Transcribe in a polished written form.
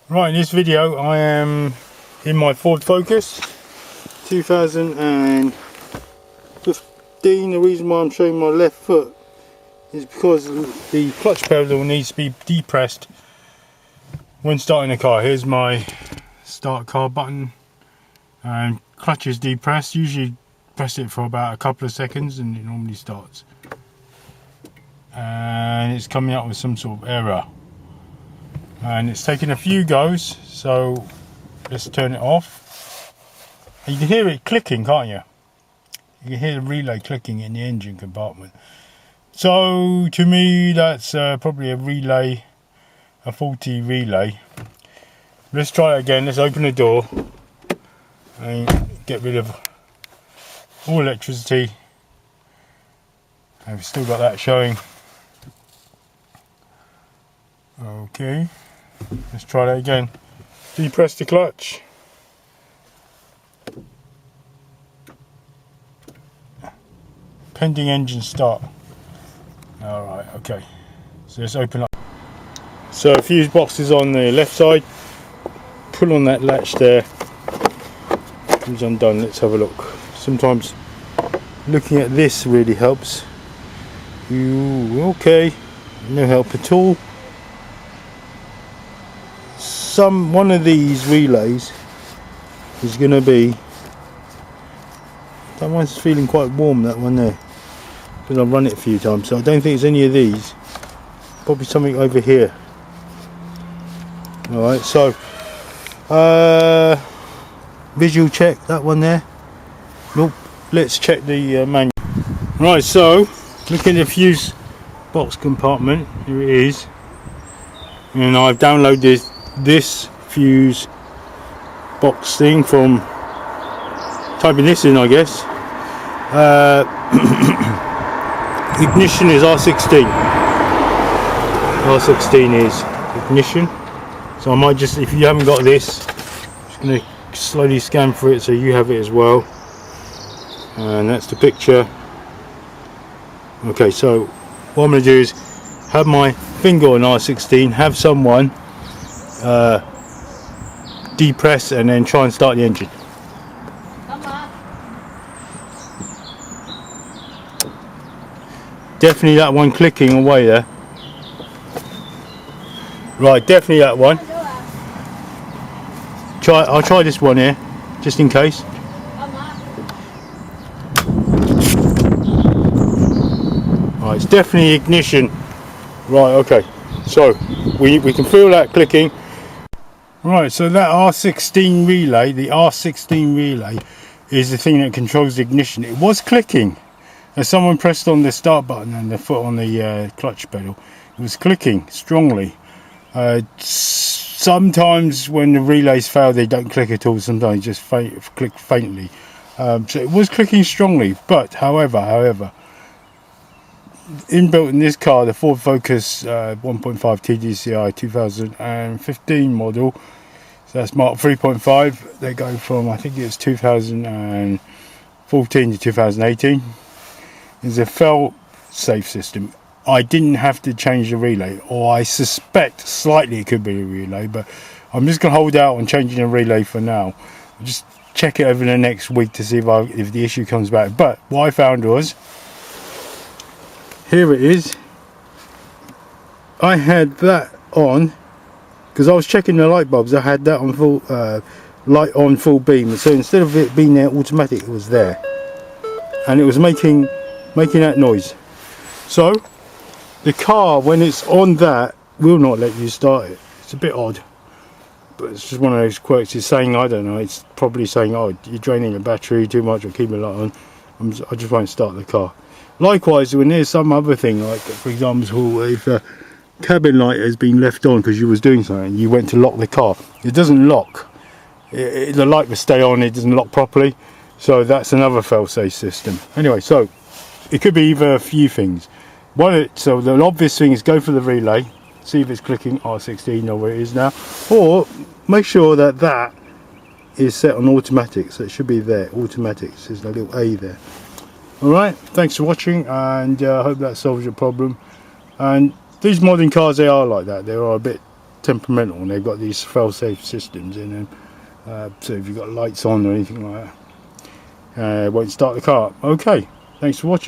Right, in this video I am in my Ford Focus 2015. The reason why I'm showing my left foot is because the clutch pedal needs to be depressed when starting the car. Here's my start car button, and clutch is depressed. Usually press it for about a couple of seconds and it normally starts, and it's coming up with some sort of error. And it's taken a few goes, so let's turn it off. And you can hear it clicking, can't you? You can hear the relay clicking in the engine compartment. So to me that's probably a relay, a faulty relay. Let's try it again. Let's open the door and get rid of all electricity. I've still got that showing. Okay. Let's try that again. Depress the clutch. Pending engine start. Alright, okay. So let's open up. So a fuse box is on the left side. Pull on that latch there. It's undone. Let's have a look. Sometimes looking at this really helps. Okay. No help at all. One of these relays is going to be, that one's feeling quite warm, that one there, because I've run it a few times, so I don't think it's any of these. Probably something over here. Alright, so visual check that one there. Nope. Let's check the manual. Right, so looking at the fuse box compartment, here it is, and I've downloaded this fuse box thing from typing this in, I guess. Ignition is R16. R16 is ignition. So I might just, if you haven't got this, I'm just going to slowly scan for it so you have it as well. And that's the picture. Okay, so what I'm going to do is have my finger on R16, have someone depress and then try and start the engine. Definitely that one clicking away there. Right, definitely that one. I'll try this one here, just in case. Right, it's definitely ignition. Right, okay. So we can feel that clicking. Right, so that R16 relay, the R16 relay is the thing that controls the ignition. It was clicking as someone pressed on the start button and the foot on the clutch pedal. It was clicking strongly. Sometimes when the relays fail they don't click at all, sometimes just click faintly. So it was clicking strongly, but however, inbuilt in this car, the Ford Focus 1.5 TDCi 2015 model, so that's Mark 3.5. They go from, I think it's 2014 to 2018. It's a fail-safe system. I didn't have to change the relay, or I suspect slightly it could be a relay, but I'm just going to hold out on changing the relay for now. I'll just check it over the next week to see if the issue comes back. But what I found was, here it is. I had that on because I was checking the light bulbs. I had that on full light on full beam, so instead of it being there automatic, it was there, and it was making that noise. So the car, when it's on that, will not let you start it. It's a bit odd, but it's just one of those quirks. It's saying, I don't know, it's probably saying, oh, you're draining the battery too much, or keep it light on. I just won't start the car. Likewise, when there's some other thing, like for example, if a cabin light has been left on because you was doing something, you went to lock the car, it doesn't lock. The light will stay on, it doesn't lock properly. So that's another fail-safe system. Anyway, so it could be either a few things. So the obvious thing is go for the relay, see if it's clicking R16 or where it is now, or make sure that is set on automatic. So it should be there, automatic. So there's a little A there. Alright, thanks for watching, and I hope that solves your problem. And these modern cars, they are like that. They are a bit temperamental, and they've got these fail-safe systems in them. So if you've got lights on or anything like that, it won't start the car up. Okay, thanks for watching.